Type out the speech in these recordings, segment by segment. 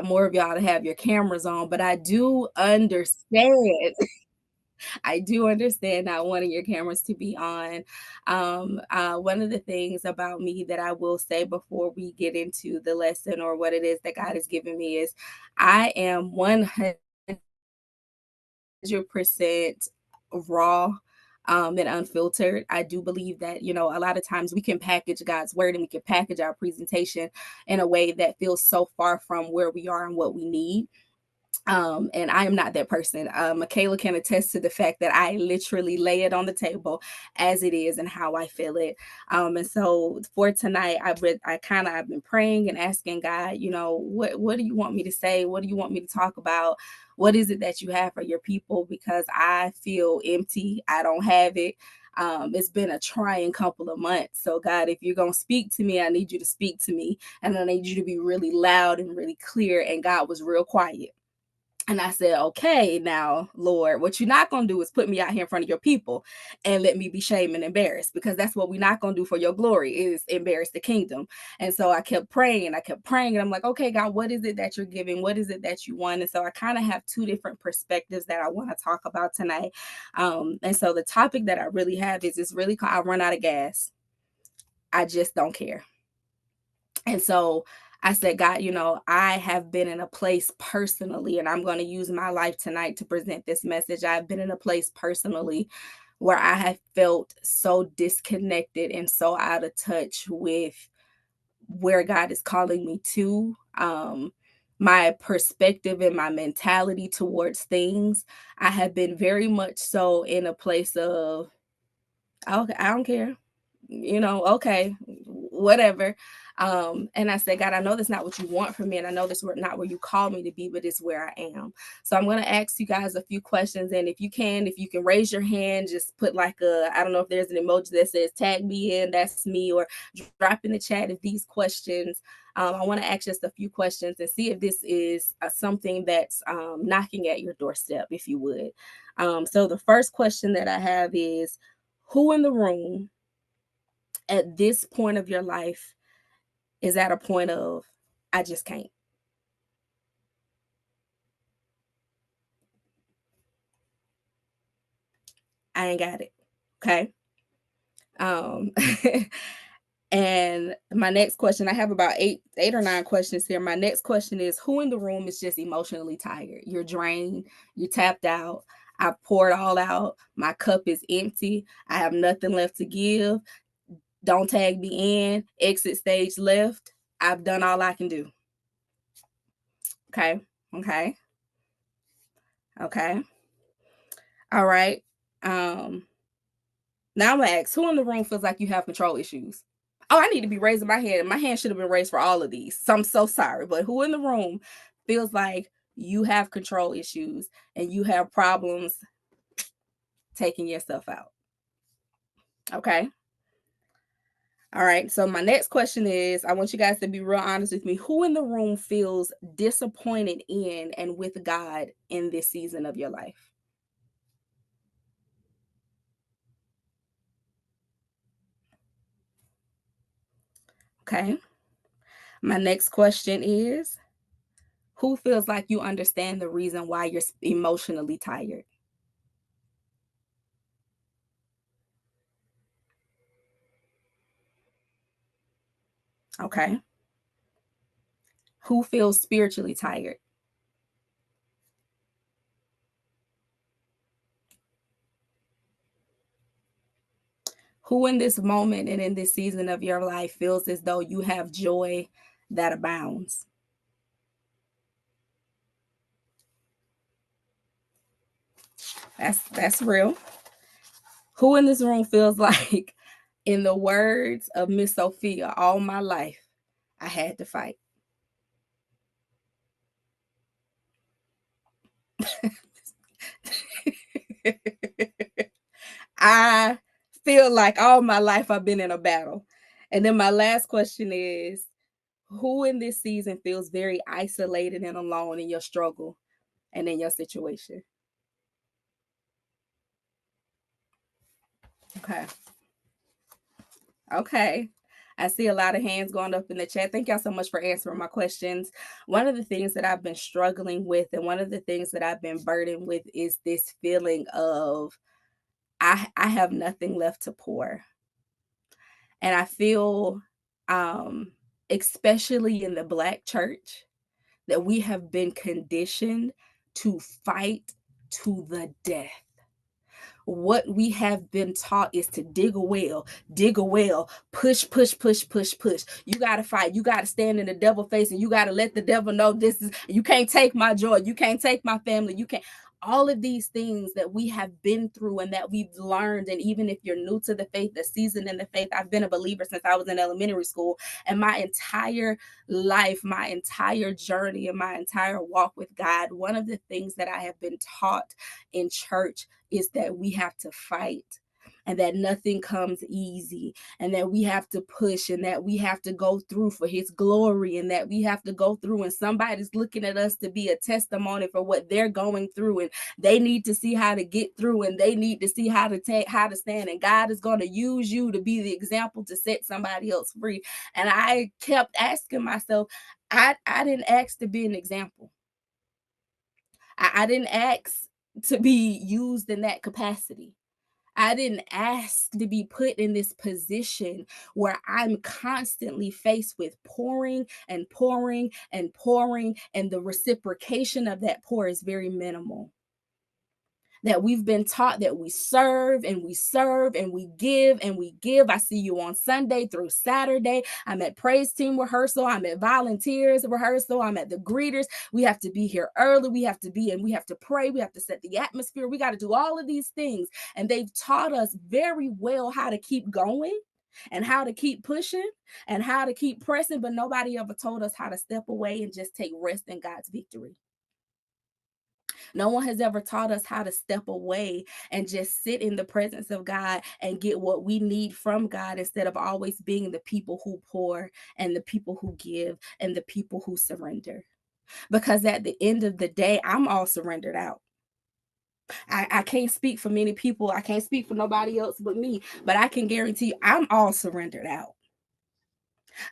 more of y'all to have your cameras on, but I do understand. I do understand not wanting your cameras to be on. One of the things about me that I will say before we get into the lesson or what it is that God has given me is I am 100% raw and unfiltered. I do believe that, a lot of times we can package God's word and we can package our presentation in a way that feels so far from where we are and what we need. And I am not that person. Michaela can attest to the fact that I literally lay it on the table as it is and how I feel it. And so for tonight, I've been praying and asking God, what do you want me to say? What do you want me to talk about? What is it that you have for your people? Because I feel empty. I don't have it. It's been a trying couple of months. So God, if you're gonna speak to me, I need you to speak to me, and I need you to be really loud and really clear. And God was real quiet. And I said, okay, now, Lord, what you're not going to do is put me out here in front of your people and let me be shamed and embarrassed, because that's what we're not going to do for your glory, is embarrass the kingdom. And so I kept praying and I kept praying. And I'm like, okay, God, what is it that you're giving? What is it that you want? And so I kind of have two different perspectives that I want to talk about tonight. And so the topic that I really have is it's really called I Run Out of Gas. I just don't care. And so I said, God, I have been in a place personally, and I'm going to use my life tonight to present this message. I've been in a place personally where I have felt so disconnected and so out of touch with where God is calling me to. My perspective and my mentality towards things, I have been very much so in a place of, okay, I don't care, okay, whatever. And I said, God, I know that's not what you want from me, and I know that's not where you called me to be, but it's where I am. So I'm going to ask you guys a few questions, and if you can raise your hand, just put like I don't know if there's an emoji that says tag me in, that's me, or drop in the chat if these questions. I want to ask just a few questions and see if this is something that's knocking at your doorstep, if you would. So the first question that I have is, who in the room at this point of your life is at a point of, I just can't. I ain't got it. Okay. Um and my next question, I have about eight or nine questions here. My next question is, who in the room is just emotionally tired? You're drained, you're tapped out. I've poured all out. My cup is empty. I have nothing left to give. Don't tag me in. Exit stage left. I've done all I can do. Okay. Okay. Okay. All right. Um, Now I'm gonna ask, who in the room feels like you have control issues? Oh, I need to be raising my hand. My hand should have been raised for all of these. So I'm so sorry. But who in the room feels like you have control issues and you have problems taking yourself out? Okay. All right. So my next question is, I want you guys to be real honest with me. Who in the room feels disappointed in and with God in this season of your life? Okay. My next question is, who feels like you understand the reason why you're emotionally tired? Okay. Who feels spiritually tired? Who in this moment and in this season of your life feels as though you have joy that abounds? That's real. Who in this room feels like, in the words of Miss Sophia, all my life I had to fight? I feel like all my life I've been in a battle. And then my last question is, who in this season feels very isolated and alone in your struggle and in your situation? Okay. Okay. I see a lot of hands going up in the chat. Thank y'all so much for answering my questions. One of the things that I've been struggling with, and one of the things that I've been burdened with, is this feeling of I have nothing left to pour. And I feel, um, especially in the Black church, that we have been conditioned to fight to the death. What we have been taught is to dig a well, push, push, push, push, push. You got to fight. You got to stand in the devil face, and you got to let the devil know this is, you can't take my joy. You can't take my family. You can't. All of these things that we have been through and that we've learned. And even if you're new to the faith, the season in the faith, I've been a believer since I was in elementary school. And my entire life, my entire journey, and my entire walk with God, one of the things that I have been taught in church is that we have to fight, and that nothing comes easy, and that we have to push, and that we have to go through for his glory, and that we have to go through, and somebody's looking at us to be a testimony for what they're going through, and they need to see how to get through, and they need to see how to stand, and God is going to use you to be the example to set somebody else free. And I kept asking myself, I didn't ask to be an example. I didn't ask to be used in that capacity. I didn't ask to be put in this position where I'm constantly faced with pouring and pouring and pouring, and the reciprocation of that pour is very minimal. That we've been taught that we serve and we serve and we give and we give. I see you on Sunday through Saturday. I'm at praise team rehearsal. I'm at volunteers rehearsal. I'm at the greeters. We have to be here early. We have to be in. We have to pray. We have to set the atmosphere. We got to do all of these things. And they've taught us very well how to keep going and how to keep pushing and how to keep pressing. But nobody ever told us how to step away and just take rest in God's victory. No one has ever taught us how to step away and just sit in the presence of God and get what we need from God, instead of always being the people who pour and the people who give and the people who surrender. Because at the end of the day, I'm all surrendered out. I can't speak for many people. I can't speak for nobody else but me. But I can guarantee you, I'm all surrendered out.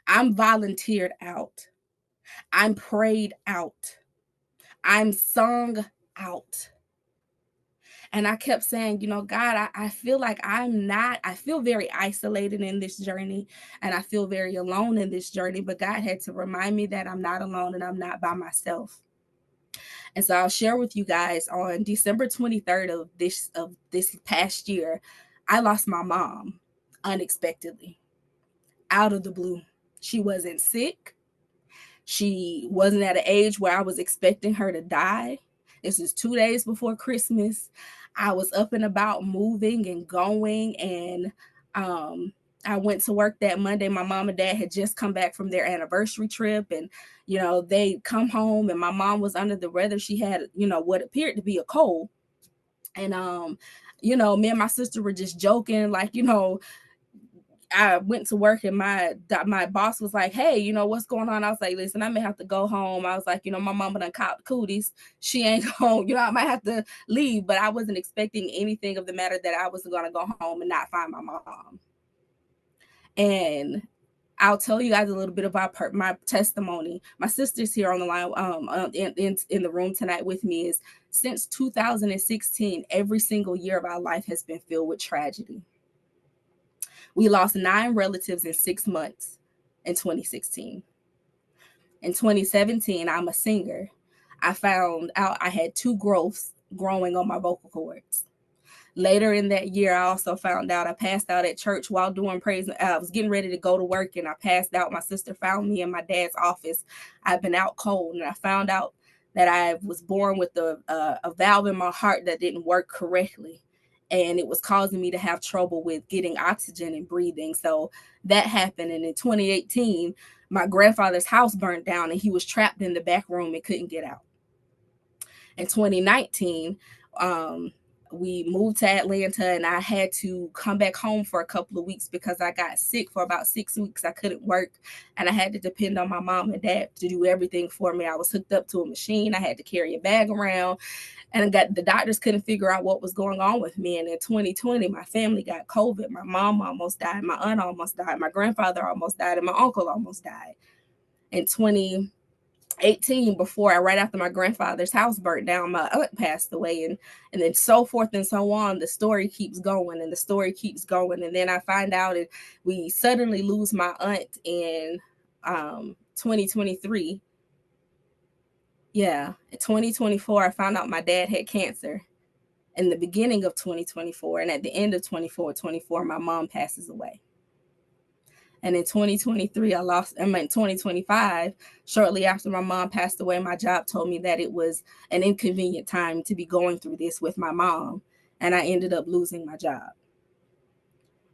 I'm volunteered out. I'm prayed out. I'm sung out. And I kept saying, God, I feel like I feel very isolated in this journey, and I feel very alone in this journey. But God had to remind me that I'm not alone and I'm not by myself. And so I'll share with you guys, on December 23rd of this past year, I lost my mom unexpectedly, out of the blue. She wasn't sick. She wasn't at an age where I was expecting her to die. This is 2 days before Christmas. I was up and about moving and going, and I went to work that Monday. My mom and dad had just come back from their anniversary trip, and they come home, and my mom was under the weather. She had what appeared to be a cold, and me and my sister were just joking, like, I went to work, and my boss was like, "Hey, what's going on?" I was like, "Listen, I may have to go home." I was like, "My mama done caught the cooties. She ain't home. I might have to leave." But I wasn't expecting anything of the matter that I was going to go home and not find my mom. And I'll tell you guys a little bit about my testimony. My sister's here on the line, in the room tonight with me. Is since 2016, every single year of our life has been filled with tragedy. We lost 9 relatives in 6 months in 2016. In 2017, I'm a singer. I found out I had 2 growths growing on my vocal cords. Later in that year, I also found out I passed out at church while doing praise. I was getting ready to go to work, and I passed out. My sister found me in my dad's office. I've been out cold, and I found out that I was born with a valve in my heart that didn't work correctly, and it was causing me to have trouble with getting oxygen and breathing. So that happened. And in 2018, my grandfather's house burned down, and he was trapped in the back room and couldn't get out. In 2019, we moved to Atlanta, and I had to come back home for a couple of weeks because I got sick for about 6 weeks. I couldn't work, and I had to depend on my mom and dad to do everything for me. I was hooked up to a machine. I had to carry a bag around, and the doctors couldn't figure out what was going on with me. And in 2020, my family got COVID. My mom almost died. My aunt almost died. My grandfather almost died, and my uncle almost died. In 2018, right after my grandfather's house burnt down, my aunt passed away, and then so forth and so on. The story keeps going, and the story keeps going, and then I find out, and we suddenly lose my aunt in 2023. Yeah, in 2024, I found out my dad had cancer in the beginning of 2024, and at the end of 24, my mom passes away. And in 2023, in 2025, shortly after my mom passed away, my job told me that it was an inconvenient time to be going through this with my mom. And I ended up losing my job.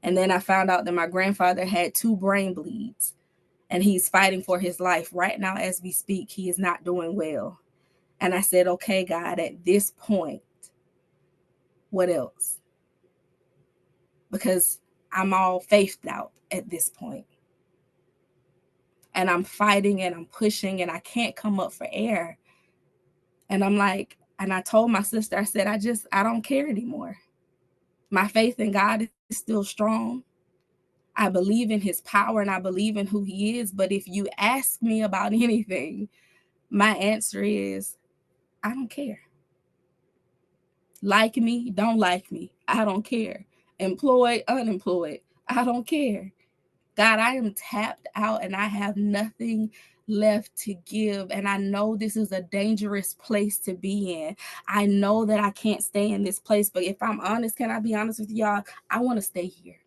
And then I found out that my grandfather had 2 brain bleeds, and he's fighting for his life. Right now, as we speak, he is not doing well. And I said, okay, God, at this point, what else? Because I'm all faithed out at this point. And I'm fighting and I'm pushing and I can't come up for air. And I'm like, and I told my sister, I said, I don't care anymore. My faith in God is still strong. I believe in his power and I believe in who he is. But if you ask me about anything, my answer is, I don't care. Like me, don't like me, I don't care. Employed, unemployed, I don't care. God, I am tapped out and I have nothing left to give. And I know this is a dangerous place to be in. I know that I can't stay in this place. But if I'm honest, can I be honest with y'all? I want to stay here.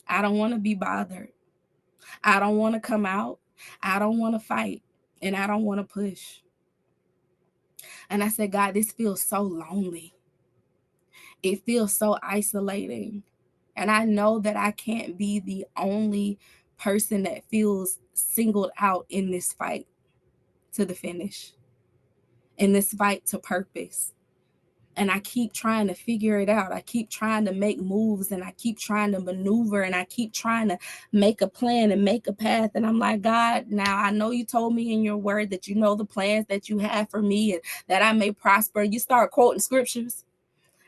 I don't want to be bothered. I don't want to come out. I don't want to fight. And I don't want to push. And I said, God, this feels so lonely. It feels so isolating. And I know that I can't be the only person that feels singled out in this fight to the finish, in this fight to purpose. And I keep trying to figure it out. I keep trying to make moves and I keep trying to maneuver and I keep trying to make a plan and make a path. And I'm like, God, now I know you told me in your word that you know the plans that you have for me and that I may prosper. You start quoting scriptures.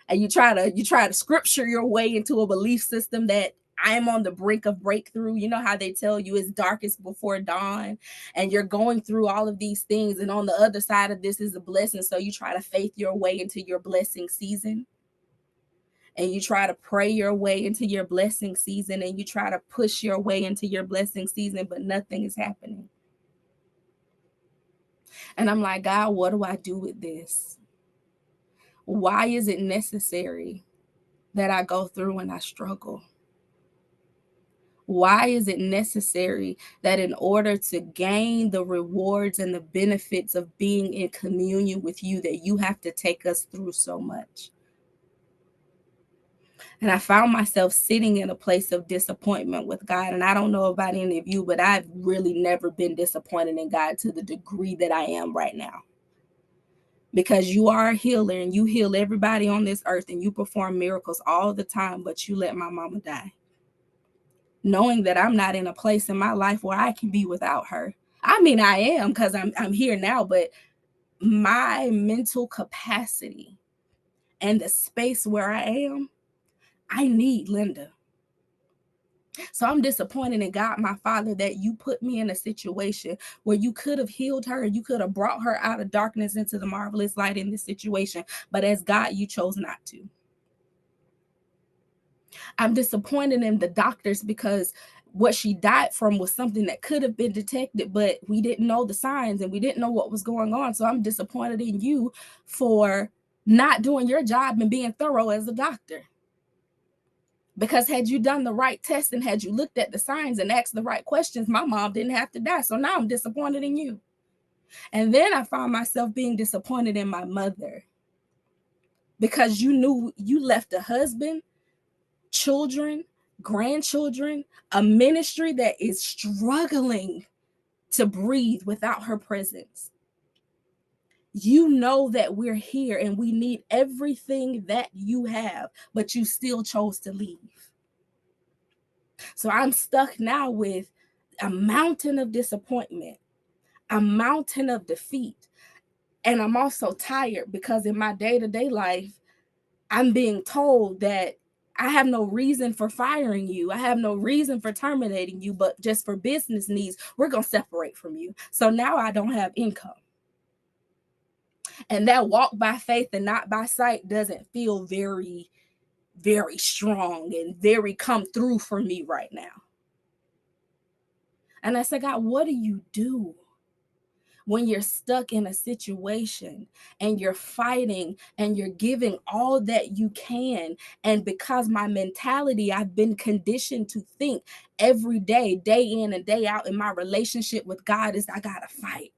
And you try to scripture your way into a belief system that I'm on the brink of breakthrough. You know how they tell you it's darkest before dawn, and you're going through all of these things, and on the other side of this is a blessing. So you try to faith your way into your blessing season, and you try to pray your way into your blessing season, and you try to push your way into your blessing season, but nothing is happening. And I'm like, God, what do I do with this? Why is it necessary that I go through and I struggle? Why is it necessary that in order to gain the rewards and the benefits of being in communion with you, that you have to take us through so much? And I found myself sitting in a place of disappointment with God. And I don't know about any of you, but I've really never been disappointed in God to the degree that I am right now. Because you are a healer and you heal everybody on this earth and you perform miracles all the time, but you let my mama die. Knowing that I'm not in a place in my life where I can be without her. I mean, I am because I'm here now, but my mental capacity and the space where I am, I need Linda. So I'm disappointed in God, my Father, that you put me in a situation where you could have healed her and you could have brought her out of darkness into the marvelous light in this situation. But as God, you chose not to. I'm disappointed in the doctors because what she died from was something that could have been detected, but we didn't know the signs and we didn't know what was going on. So I'm disappointed in you for not doing your job and being thorough as a doctor. Because had you done the right test and had you looked at the signs and asked the right questions, my mom didn't have to die. So now I'm disappointed in you. And then I found myself being disappointed in my mother because you knew you left a husband, children, grandchildren, a ministry that is struggling to breathe without her presence. You know that we're here and we need everything that you have, but you still chose to leave. So I'm stuck now with a mountain of disappointment, a mountain of defeat. And I'm also tired because in my day-to-day life, I'm being told that I have no reason for firing you. I have no reason for terminating you, but just for business needs, we're going to separate from you. So now I don't have income. And that walk by faith and not by sight doesn't feel very, very strong and very come through for me right now. And I said, God, what do you do when you're stuck in a situation and you're fighting and you're giving all that you can? And because my mentality, I've been conditioned to think every day, day in and day out in my relationship with God is I gotta fight.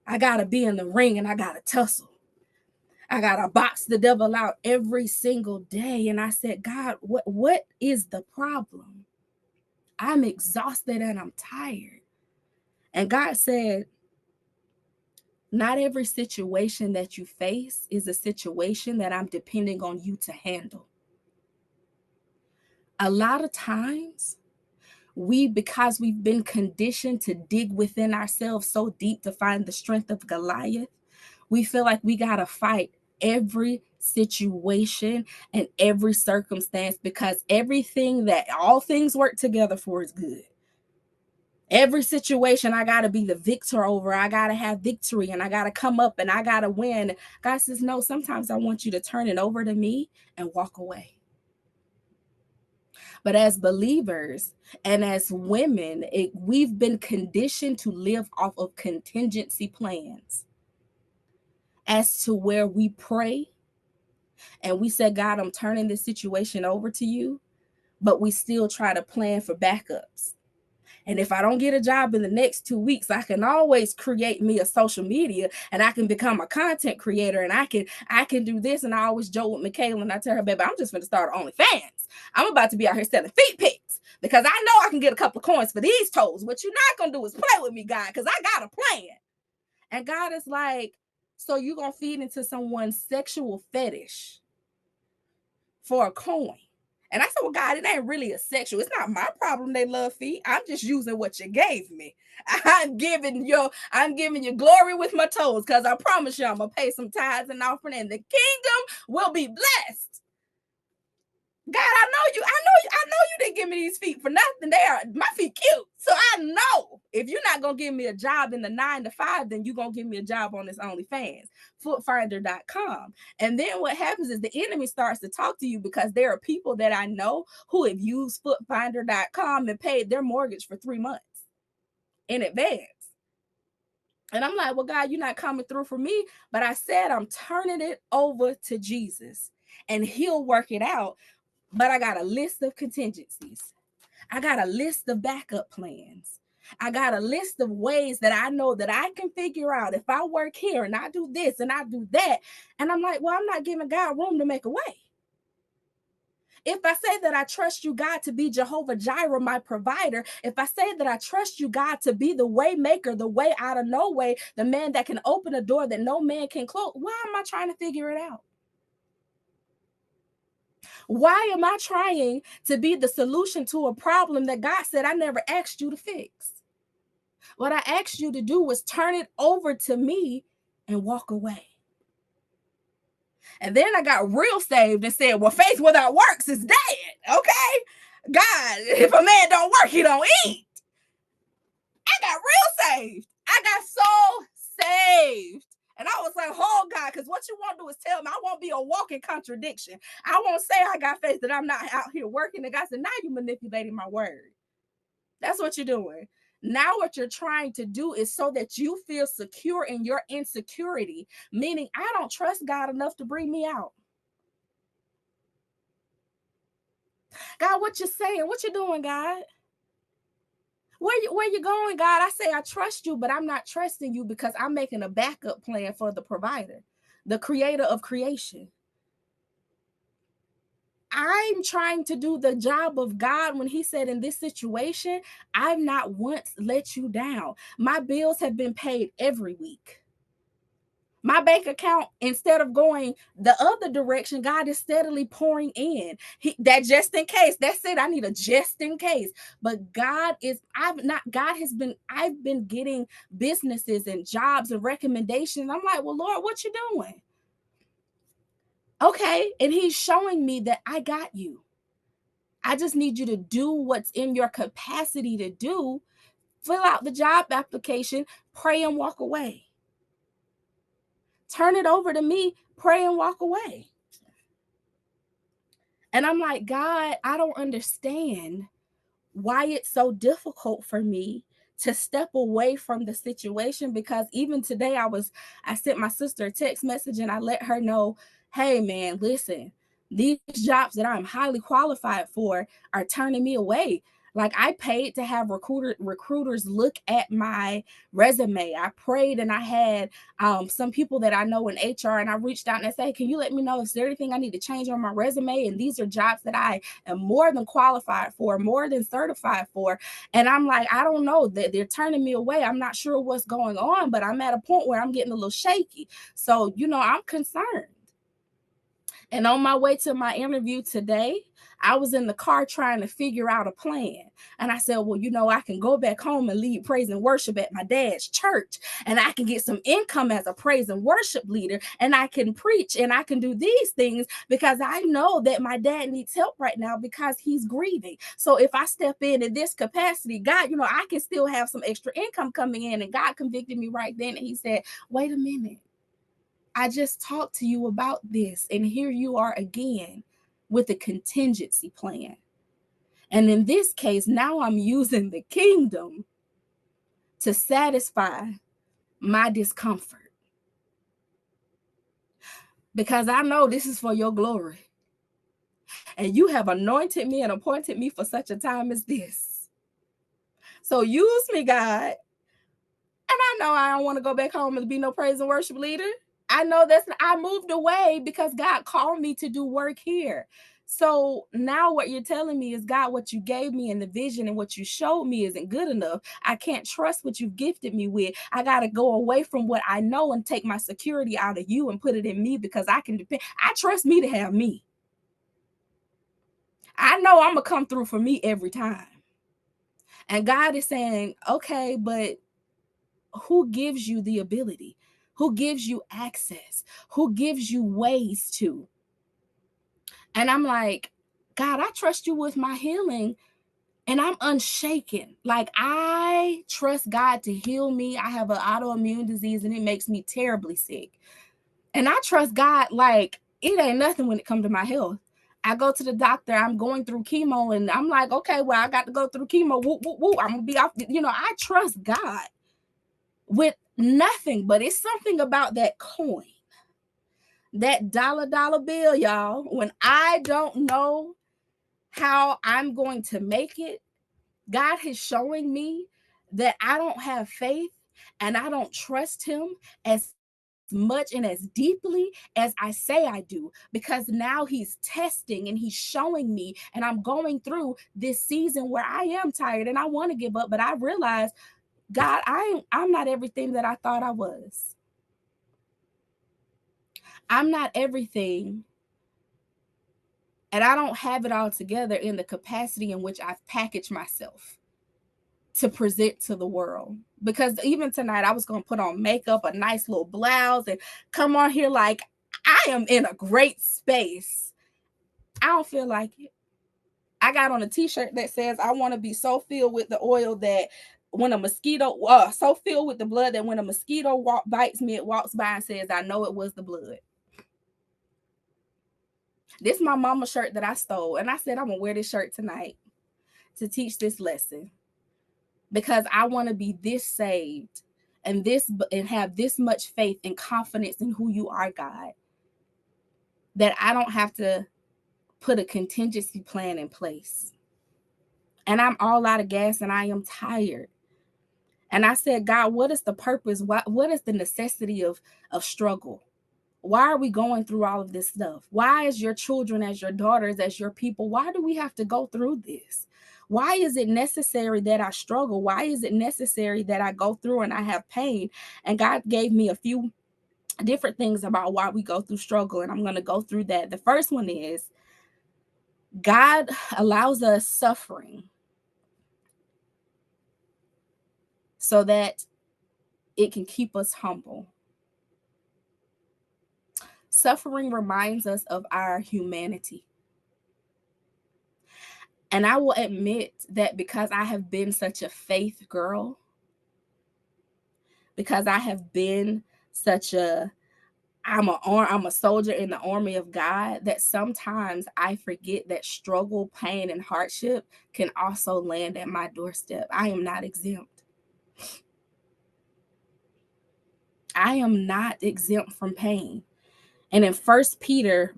I gotta be in the ring and I gotta tussle. I gotta box the devil out every single day. And I said, God, what is the problem? I'm exhausted and I'm tired. And God said, not every situation that you face is a situation that I'm depending on you to handle. A lot of times, because we've been conditioned to dig within ourselves so deep to find the strength of Goliath, we feel like we got to fight every situation and every circumstance because all things work together for is good. Every situation I got to be the victor over. I got to have victory and I got to come up and I got to win. God says, no, sometimes I want you to turn it over to me and walk away. But as believers and as women, we've been conditioned to live off of contingency plans as to where we pray and we said, God, I'm turning this situation over to you, but we still try to plan for backups. And if I don't get a job in the next 2 weeks, I can always create me a social media and I can become a content creator and I can do this. And I always joke with Michaela and I tell her, baby, I'm just going to start OnlyFans. I'm about to be out here selling feet pics because I know I can get a couple of coins for these toes. What you're not going to do is play with me, God, because I got a plan. And God is like, so you're going to feed into someone's sexual fetish for a coin. And I said, well, God, it ain't really a sexual. It's not my problem they love feet. I'm just using what you gave me. I'm giving you glory with my toes because I promise you I'm going to pay some tithes and offering and the kingdom will be blessed. God, I know you didn't give me these feet for nothing. My feet cute. So I know if you're not going to give me a job in the 9 to 5, then you're going to give me a job on this OnlyFans, footfinder.com. And then what happens is the enemy starts to talk to you because there are people that I know who have used footfinder.com and paid their mortgage for 3 months in advance. And I'm like, well, God, you're not coming through for me. But I said, I'm turning it over to Jesus and he'll work it out. But I got a list of contingencies. I got a list of backup plans. I got a list of ways that I know that I can figure out if I work here and I do this and I do that. And I'm like, well, I'm not giving God room to make a way. If I say that I trust you, God, to be Jehovah Jireh, my provider, if I say that I trust you, God, to be the way maker, the way out of no way, the man that can open a door that no man can close, why am I trying to figure it out? Why am I trying to be the solution to a problem that God said I never asked you to fix? What I asked you to do was turn it over to me and walk away. And then I got real saved and said, well, faith without works is dead. Okay? God, if a man don't work, he don't eat. I got real saved. I got so saved. And I was like, oh, God, because what you want to do is tell me I won't be a walking contradiction. I won't say I got faith that I'm not out here working. And God said, now you're manipulating my word. That's what you're doing. Now what you're trying to do is so that you feel secure in your insecurity, meaning I don't trust God enough to bring me out. God, what you saying? What you doing, God? Where you going, God? I say I trust you, but I'm not trusting you because I'm making a backup plan for the provider, the creator of creation. I'm trying to do the job of God when he said in this situation, I've not once let you down. My bills have been paid every week. My bank account, instead of going the other direction, God is steadily pouring in. That just in case. That's it. I need a just in case. But I've been getting businesses and jobs and recommendations. I'm like, well, Lord, what you doing? Okay. And he's showing me that I got you. I just need you to do what's in your capacity to do. Fill out the job application, pray and walk away. Turn it over to me, pray and walk away. And I'm like, God, I don't understand why it's so difficult for me to step away from the situation, because even today I sent my sister a text message and I let her know, hey man, listen, these jobs that I'm highly qualified for are turning me away. Like, I paid to have recruiters look at my resume. I prayed and I had some people that I know in HR, and I reached out and I said, hey, can you let me know if there's anything I need to change on my resume? And these are jobs that I am more than qualified for, more than certified for. And I'm like, I don't know, that they're turning me away. I'm not sure what's going on, but I'm at a point where I'm getting a little shaky. So, I'm concerned. And on my way to my interview today, I was in the car trying to figure out a plan. And I said, well, I can go back home and lead praise and worship at my dad's church. And I can get some income as a praise and worship leader. And I can preach and I can do these things because I know that my dad needs help right now because he's grieving. So if I step in this capacity, God, I can still have some extra income coming in. And God convicted me right then. And he said, wait a minute. I just talked to you about this, and here you are again with a contingency plan. And in this case, now I'm using the kingdom to satisfy my discomfort, because I know this is for your glory. And you have anointed me and appointed me for such a time as this. So use me, God. And I know I don't want to go back home and be no praise and worship leader. I know I moved away because God called me to do work here. So now what you're telling me is, God, what you gave me in the vision and what you showed me isn't good enough. I can't trust what you've gifted me with. I got to go away from what I know and take my security out of you and put it in me, because I can depend. I trust me to have me. I know I'm going to come through for me every time. And God is saying, okay, but who gives you the ability? Who gives you access? Who gives you ways to? And I'm like, God, I trust you with my healing, and I'm unshaken. Like, I trust God to heal me. I have an autoimmune disease and it makes me terribly sick. And I trust God like it ain't nothing when it comes to my health. I go to the doctor, I'm going through chemo, and I'm like, okay, well, I got to go through chemo. Woo, woo, woo. I'm going to be off. I trust God with nothing, but it's something about that coin, that dollar bill, y'all. When I don't know how I'm going to make it, God is showing me that I don't have faith and I don't trust him as much and as deeply as I say I do, because now he's testing and he's showing me, and I'm going through this season where I am tired and I want to give up, but I realize, God, I'm not everything that I thought I was. I'm not everything, and I don't have it all together in the capacity in which I've packaged myself to present to the world. Because even tonight, I was going to put on makeup, a nice little blouse, and come on here like I am in a great space. I don't feel like it. I got on a t-shirt that says, I want to be so filled with the oil that when a mosquito, so filled with the blood that when a mosquito bites me, it walks by and says, I know it was the blood. This is my mama shirt that I stole. And I said, I'm going to wear this shirt tonight to teach this lesson, because I want to be this saved and have this much faith and confidence in who you are, God, that I don't have to put a contingency plan in place. And I'm all out of gas and I am tired. And I said, God, what is the purpose? What is the necessity of struggle? Why are we going through all of this stuff? Why, as your children, as your daughters, as your people, why do we have to go through this? Why is it necessary that I struggle? Why is it necessary that I go through and I have pain? And God gave me a few different things about why we go through struggle, and I'm going to go through that. The first one is God allows us suffering so that it can keep us humble. Suffering reminds us of our humanity. And I will admit that because I have been such a faith girl, because I have been such a I'm a soldier in the army of God, that sometimes I forget that struggle, pain, and hardship can also land at my doorstep. I am not exempt. I am not exempt from pain. And in First Peter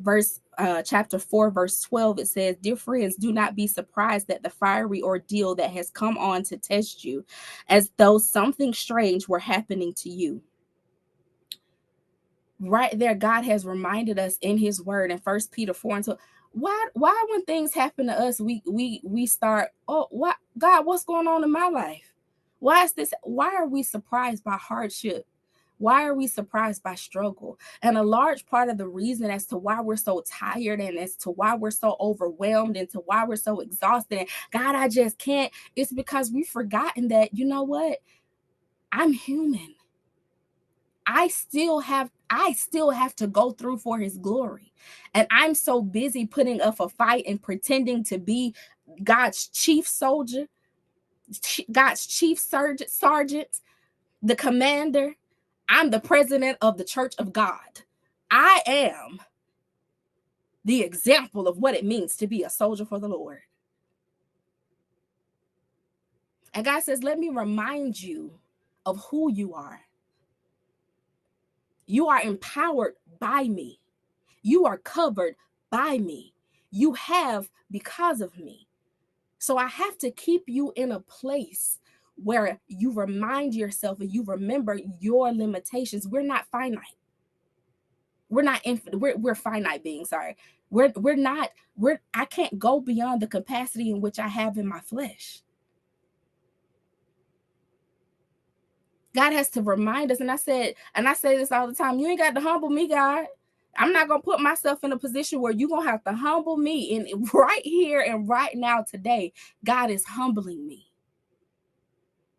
chapter 4, verse 12, it says, "Dear friends, do not be surprised at the fiery ordeal that has come on to test you, as though something strange were happening to you." Right there, God has reminded us in his word in First Peter 4 and 12. Why when things happen to us, we start, oh, what God, what's going on in my life? Why is this? Why are we surprised by hardship? Why are we surprised by struggle? And a large part of the reason as to why we're so tired, and as to why we're so overwhelmed, and to why we're so exhausted, and God, I just can't, it's because we've forgotten that, you know what? I'm human. I still have to go through for his glory. And I'm so busy putting up a fight and pretending to be God's chief soldier, God's chief sergeant, the commander. I'm the president of the church of God. I am the example of what it means to be a soldier for the Lord. And God says, let me remind you of who you are. You are empowered by me. You are covered by me. You have because of me. So I have to keep you in a place where you remind yourself and you remember your limitations. We're not finite. We're not infinite. We're finite beings. Sorry. I can't go beyond the capacity in which I have in my flesh. God has to remind us. And I say this all the time. You ain't got to humble me, God. I'm not going to put myself in a position where you're going to have to humble me. And right here and right now today, God is humbling me.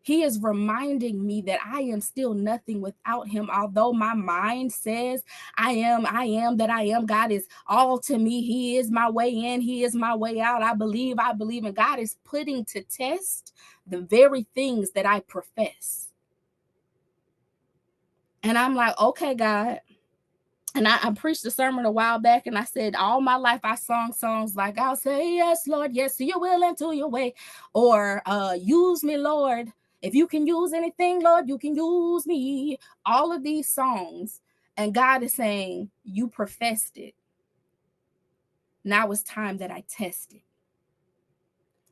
He is reminding me that I am still nothing without him. Although my mind says I am, that I am. God is all to me. He is my way in. He is my way out. I believe. And God is putting to test the very things that I profess. And I'm like, okay, God. And I preached a sermon a while back, and I said, all my life I sung songs like, I'll say, yes, Lord, yes to your will and to your way. Or use me, Lord. If you can use anything, Lord, you can use me. All of these songs. And God is saying, you professed it. Now it's time that I test it.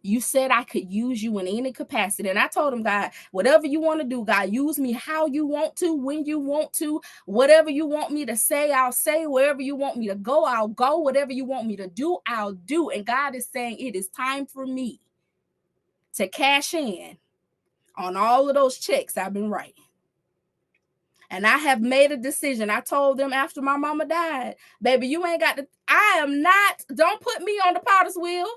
You said I could use you in any capacity. And I told him, God, whatever you want to do, God, use me how you want to, when you want to, whatever you want me to say, I'll say. Wherever you want me to go, I'll go. Whatever you want me to do, I'll do. And God is saying it is time for me to cash in on all of those checks I've been writing. And I have made a decision. I told them after my mama died, baby, you ain't got to, don't put me on the potter's wheel.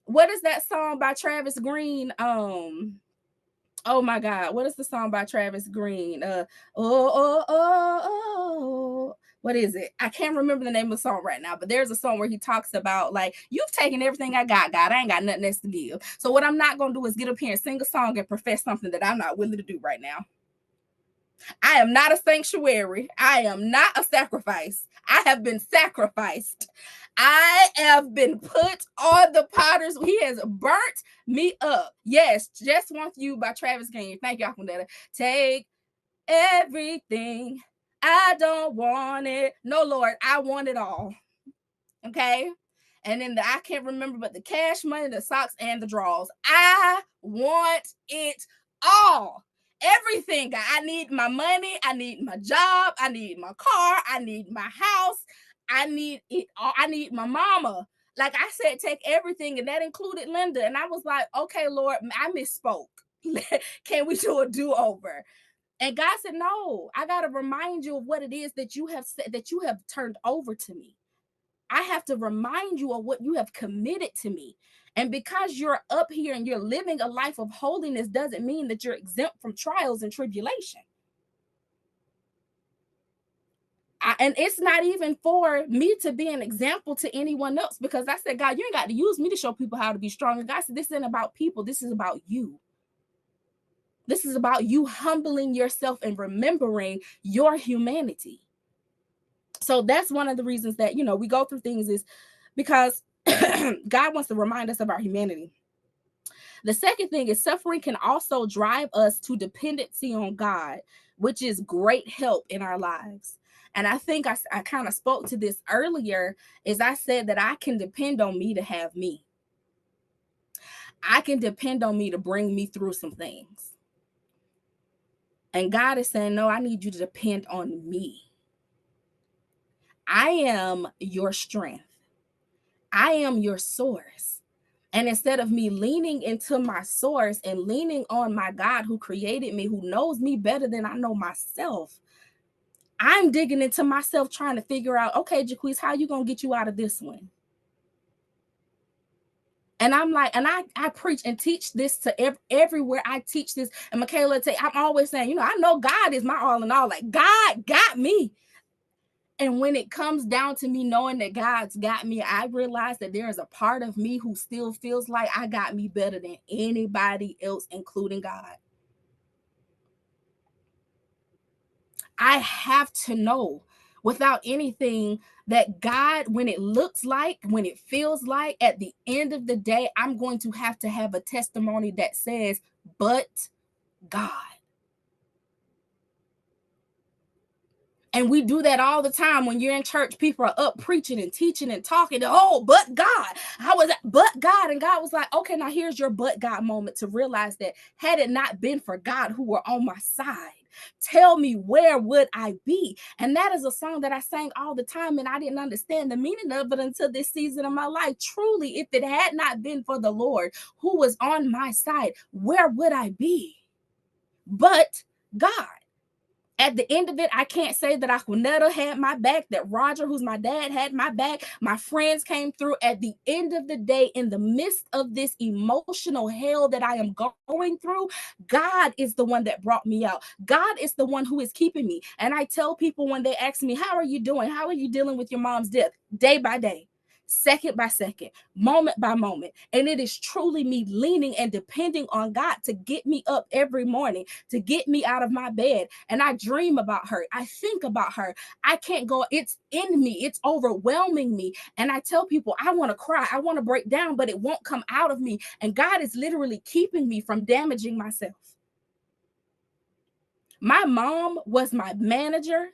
What is that song by Travis Green? Oh my God, what is the song by Travis Green? What is it? I can't remember the name of the song right now, but there's a song where he talks about, like, you've taken everything I got, God. I ain't got nothing else to give. So what I'm not gonna do is get up here and sing a song and profess something that I'm not willing to do right now. I am not a sanctuary. I am not a sacrifice. I have been sacrificed. I have been put on the potter's. He has burnt me up. Yes, Just Want You by Travis Green. Thank y'all for that. Take everything. I don't want it. No, Lord, I want it all. Okay. And then I can't remember, but the cash money, the socks, and the drawers. I want it all. Everything. I need my money. I need my job. I need my car. I need my house. I need it all. I need my mama. Like I said, take everything. And that included Linda. And I was like, okay, Lord, I misspoke. Can we do a do-over? And God said, no, I got to remind you of what it is that you have said, that you have turned over to me. I have to remind you of what you have committed to me. And because you're up here and you're living a life of holiness doesn't mean that you're exempt from trials and tribulation. And it's not even for me to be an example to anyone else, because I said, God, you ain't got to use me to show people how to be strong. And God said, this isn't about people. This is about you. This is about you humbling yourself and remembering your humanity. So that's one of the reasons that, we go through things, is because God wants to remind us of our humanity. The second thing is suffering can also drive us to dependency on God, which is great help in our lives. And I think I kind of spoke to this earlier, is I said that I can depend on me to have me. I can depend on me to bring me through some things. And God is saying, no, I need you to depend on me. I am your strength. I am your source. And instead of me leaning into my source and leaning on my God who created me, who knows me better than I know myself, I'm digging into myself trying to figure out, okay, Jacquesé, how you going to get you out of this one? And I'm like, and I preach and teach this to everywhere I teach this. And Michaela, I'm always saying, I know God is my all in all. Like, God got me. And when it comes down to me knowing that God's got me, I realize that there is a part of me who still feels like I got me better than anybody else, including God. I have to know without anything that God, when it looks like, when it feels like, at the end of the day, I'm going to have a testimony that says, but God. And we do that all the time. When you're in church, people are up preaching and teaching and talking. Oh, but God. How was that? But God. And God was like, okay, now here's your but God moment, to realize that had it not been for God who were on my side, tell me, where would I be? And that is a song that I sang all the time, and I didn't understand the meaning of it until this season of my life. Truly, if it had not been for the Lord who was on my side, where would I be? But God. At the end of it, I can't say that Aquanetta had my back, that Roger, who's my dad, had my back. My friends came through. At the end of the day, in the midst of this emotional hell that I am going through, God is the one that brought me out. God is the one who is keeping me. And I tell people when they ask me, how are you doing? How are you dealing with your mom's death? Day by day, second by second, moment by moment. And it is truly me leaning and depending on God to get me up every morning, to get me out of my bed. And I dream about her. I think about her. I can't go. It's in me. It's overwhelming me. And I tell people, I want to cry. I want to break down, but it won't come out of me. And God is literally keeping me from damaging myself. My mom was my manager.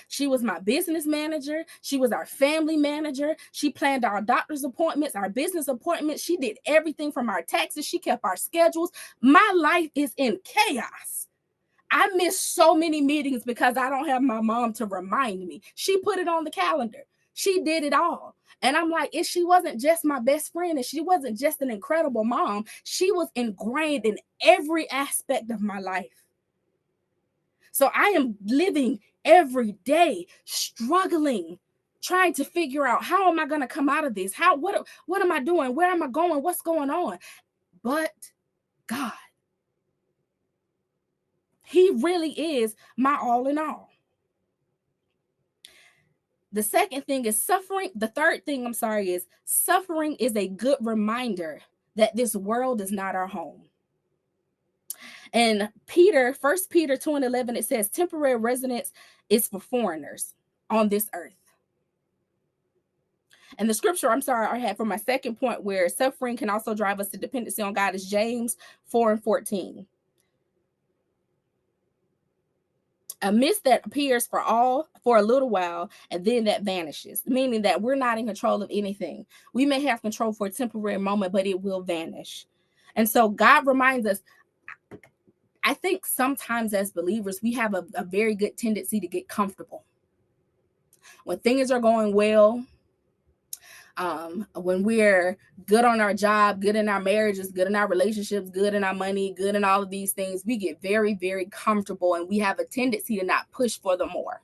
She was my business manager. She was our family manager. She planned our doctor's appointments, our business appointments. She did everything from our taxes. She kept our schedules. My life is in chaos. I miss so many meetings because I don't have my mom to remind me. She put it on the calendar. She did it all. And I'm like, if she wasn't just my best friend and she wasn't just an incredible mom, she was ingrained in every aspect of my life. So I am living every day struggling, trying to figure out, how am I going to come out of this? What am I doing? Where am I going? What's going on? But God, he really is my all in all. The second thing is suffering. The third thing, is suffering is a good reminder that this world is not our home. And First Peter 2:11, it says temporary residence is for foreigners on this earth. And the scripture, I had for my second point, where suffering can also drive us to dependency on God, is James 4:14. A mist that appears for a little while, and then that vanishes, meaning that we're not in control of anything. We may have control for a temporary moment, but it will vanish. And so God reminds us, I think sometimes as believers, we have a very good tendency to get comfortable. When things are going well, When we're good on our job, good in our marriages, good in our relationships, good in our money, good in all of these things, we get very, very comfortable, and we have a tendency to not push for the more.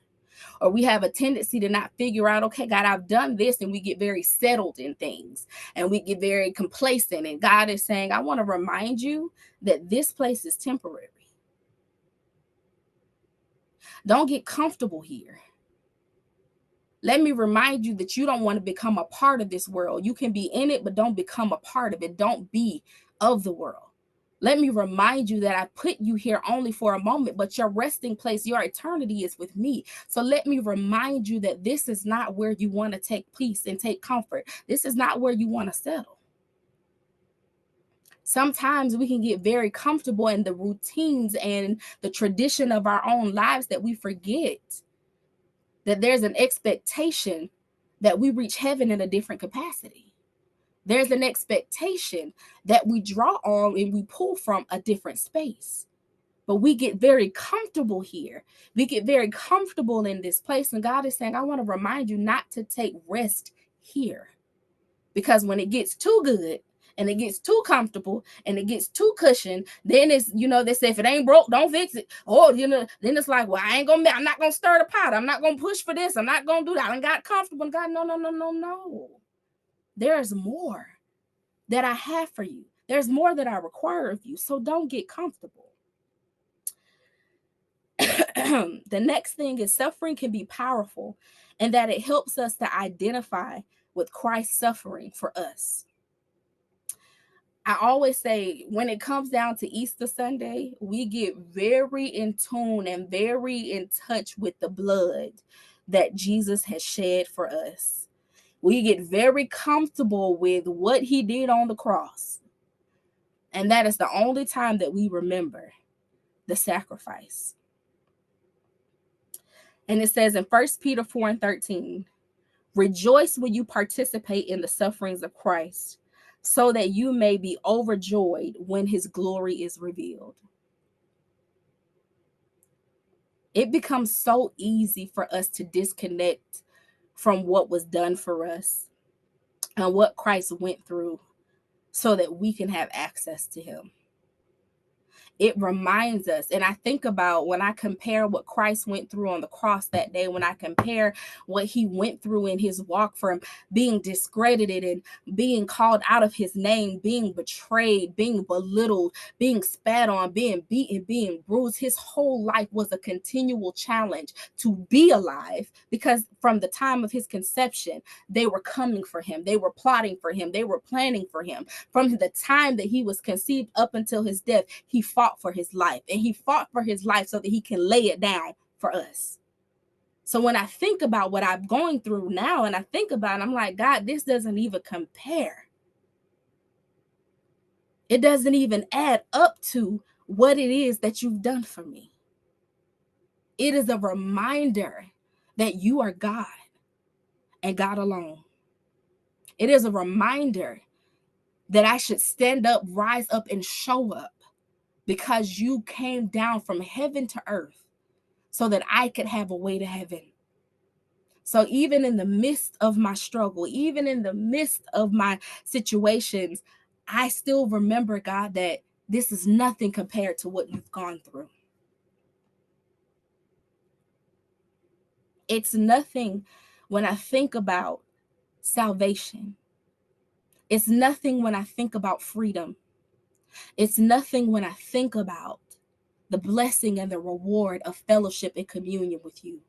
Or we have a tendency to not figure out, okay, God, I've done this, and we get very settled in things, and we get very complacent. And God is saying, I want to remind you that this place is temporary. Don't get comfortable here. Let me remind you that you don't want to become a part of this world. You can be in it, but don't become a part of it. Don't be of the world. Let me remind you that I put you here only for a moment, but your resting place, your eternity is with me. So let me remind you that this is not where you want to take peace and take comfort. This is not where you want to settle. Sometimes we can get very comfortable in the routines and the tradition of our own lives that we forget that there's an expectation that we reach heaven in a different capacity. There's an expectation that we draw on and we pull from a different space. But we get very comfortable here. We get very comfortable in this place. And God is saying, I want to remind you not to take rest here. Because when it gets too good and it gets too comfortable and it gets too cushioned, then it's, they say, if it ain't broke, don't fix it. Or, then it's like, well, I'm not going to stir the pot. I'm not going to push for this. I'm not going to do that. I got comfortable. And God, no. There's more that I have for you. There's more that I require of you. So don't get comfortable. The next thing is suffering can be powerful and that it helps us to identify with Christ's suffering for us. I always say when it comes down to Easter Sunday, we get very in tune and very in touch with the blood that Jesus has shed for us. We get very comfortable with what he did on the cross. And that is the only time that we remember the sacrifice. And it says in 1 Peter 4:13, rejoice when you participate in the sufferings of Christ, so that you may be overjoyed when his glory is revealed. It becomes so easy for us to disconnect from what was done for us and what Christ went through so that we can have access to him. It reminds us, and I think about when I compare what Christ went through on the cross that day, when I compare what he went through in his walk from being discredited and being called out of his name, being betrayed, being belittled, being spat on, being beaten, being bruised. His whole life was a continual challenge to be alive, because from the time of his conception, they were coming for him. They were plotting for him. They were planning for him. From the time that he was conceived up until his death, he fought for his life, and he fought for his life so that he can lay it down for us. So when I think about what I'm going through now, and I think about it, I'm like, God, this doesn't even compare. It doesn't even add up to what it is that you've done for me. It is a reminder that you are God and God alone. It is a reminder that I should stand up, rise up, and show up, because you came down from heaven to earth so that I could have a way to heaven. So even in the midst of my struggle, even in the midst of my situations, I still remember, God, that this is nothing compared to what you've gone through. It's nothing when I think about salvation. It's nothing when I think about freedom. It's nothing when I think about the blessing and the reward of fellowship and communion with you.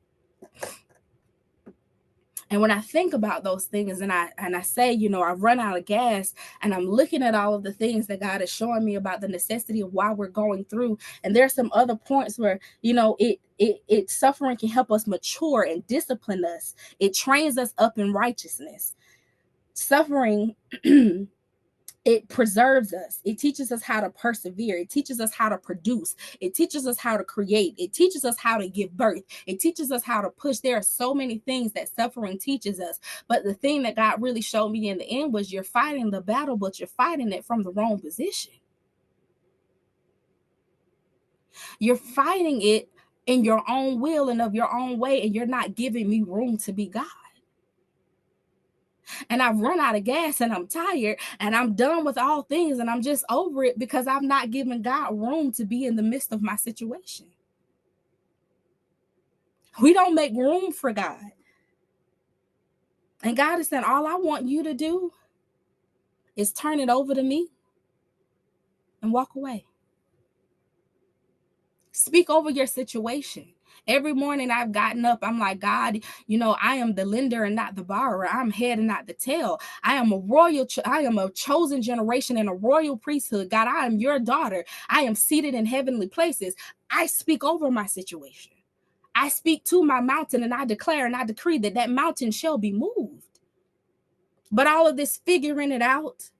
And when I think about those things, and I say, I've run out of gas, and I'm looking at all of the things that God is showing me about the necessity of why we're going through. And there's some other points where, it suffering can help us mature and discipline us. It trains us up in righteousness. Suffering it preserves us. It teaches us how to persevere. It teaches us how to produce. It teaches us how to create. It teaches us how to give birth. It teaches us how to push. There are so many things that suffering teaches us. But the thing that God really showed me in the end was, you're fighting the battle, but you're fighting it from the wrong position. You're fighting it in your own will and of your own way, and you're not giving me room to be God. and I've run out of gas and I'm tired and I'm done with all things and I'm just over it because I've not given God room to be in the midst of my situation. We don't make room for God. And God is saying, all I want you to do is turn it over to me and walk away. Speak over your situation. Every morning I've gotten up, I'm like, God, I am the lender and not the borrower. I'm head and not the tail. I am a chosen generation and a royal priesthood. God, I am your daughter. I am seated in heavenly places. I speak over my situation. I speak to my mountain and I declare and I decree that mountain shall be moved. But all of this figuring it out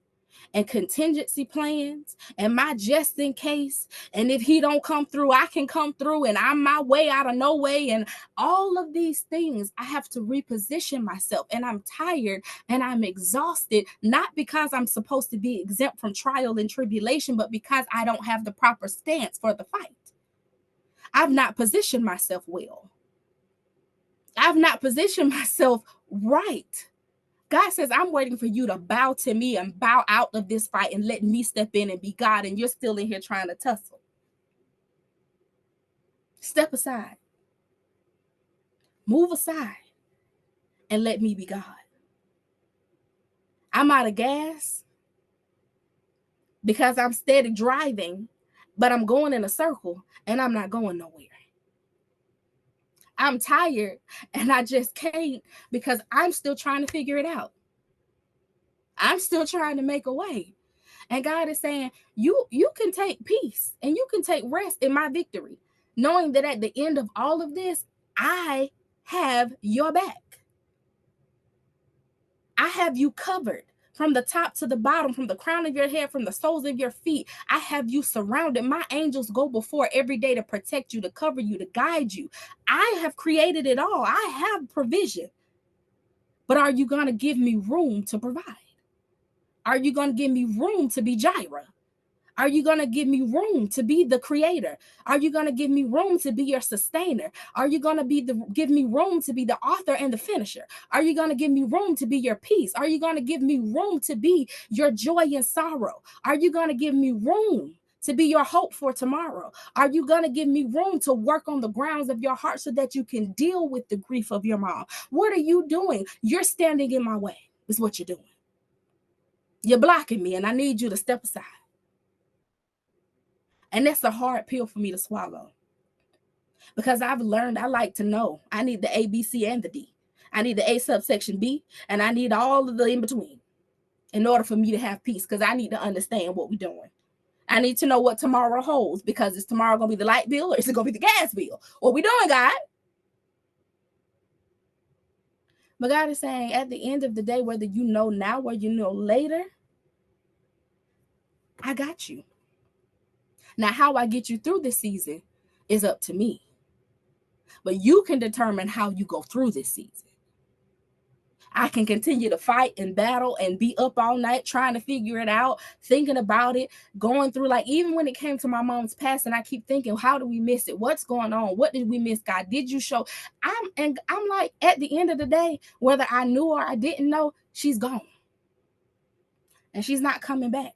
and contingency plans and my just in case, and if he don't come through, I can come through, and I'm my way out of no way, and all of these things, I have to reposition myself, and I'm tired and I'm exhausted, not because I'm supposed to be exempt from trial and tribulation, but because I don't have the proper stance for the fight. I've not positioned myself well. I've not positioned myself right. God says, I'm waiting for you to bow to me and bow out of this fight and let me step in and be God, and you're still in here trying to tussle. Step aside. Move aside and let me be God. I'm out of gas because I'm steady driving, but I'm going in a circle and I'm not going nowhere. I'm tired and I just can't because I'm still trying to figure it out. I'm still trying to make a way. And God is saying, you can take peace and you can take rest in my victory, knowing that at the end of all of this, I have your back. I have you covered from the top to the bottom, from the crown of your head, from the soles of your feet. I have you surrounded. My angels go before every day to protect you, to cover you, to guide you. I have created it all. I have provision. But are you going to give me room to provide? Are you going to give me room to be Jireh? Are you going to give me room to be the creator? Are you going to give me room to be your sustainer? Are you going to give me room to be the author and the finisher? Are you going to give me room to be your peace? Are you going to give me room to be your joy and sorrow? Are you going to give me room to be your hope for tomorrow? Are you going to give me room to work on the grounds of your heart so that you can deal with the grief of your mom? What are you doing? You're standing in my way, is what you're doing. You're blocking me, and I need you to step aside. And that's a hard pill for me to swallow because I've learned I like to know. I need the A, B, C, and the D. I need the A subsection B, and I need all of the in between in order for me to have peace, because I need to understand what we're doing. I need to know what tomorrow holds, because is tomorrow going to be the light bill or is it going to be the gas bill? What we doing, God? But God is saying at the end of the day, whether you know now or you know later, I got you. Now, how I get you through this season is up to me. But you can determine how you go through this season. I can continue to fight and battle and be up all night trying to figure it out, thinking about it, going through, like, even when it came to my mom's passing, I keep thinking, how do we miss it? What's going on? What did we miss, God? Did you show? I'm like, at the end of the day, whether I knew or I didn't know, she's gone. And she's not coming back.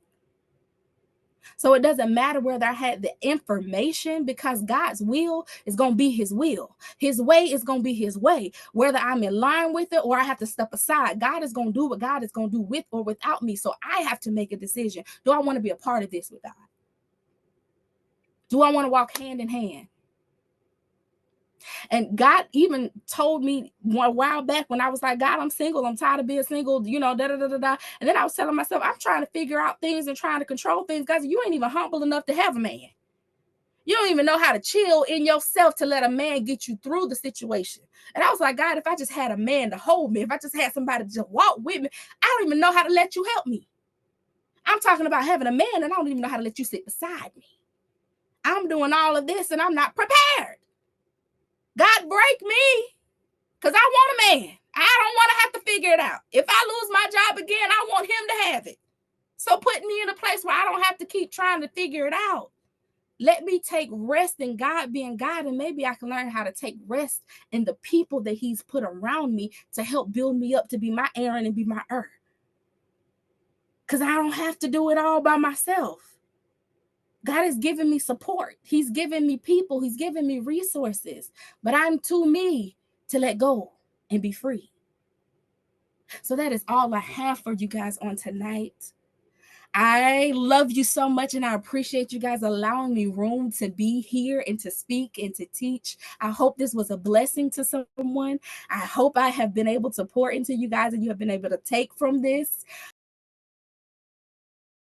So it doesn't matter whether I had the information, because God's will is going to be his will. His way is going to be his way. Whether I'm in line with it or I have to step aside, God is going to do what God is going to do with or without me. So I have to make a decision. Do I want to be a part of this with God? Do I want to walk hand in hand? And God even told me a while back when I was like, God, I'm single. I'm tired of being single, da, da, da, da, da. And then I was telling myself, I'm trying to figure out things and trying to control things. God, you ain't even humble enough to have a man. You don't even know how to chill in yourself to let a man get you through the situation. And I was like, God, if I just had a man to hold me, if I just had somebody to just walk with me, I don't even know how to let you help me. I'm talking about having a man, and I don't even know how to let you sit beside me. I'm doing all of this and I'm not prepared. God, break me, because I want a man. I don't want to have to figure it out. If I lose my job again, I want him to have it. So put me in a place where I don't have to keep trying to figure it out. Let me take rest in God being God, and maybe I can learn how to take rest in the people that He's put around me to help build me up to be my Aaron and be my because I don't have to do it all by myself. God has given me support. He's given me people. He's given me resources. But I'm too me to let go and be free. So that is all I have for you guys on tonight. I love you so much, and I appreciate you guys allowing me room to be here and to speak and to teach. I hope this was a blessing to someone. I hope I have been able to pour into you guys and you have been able to take from this.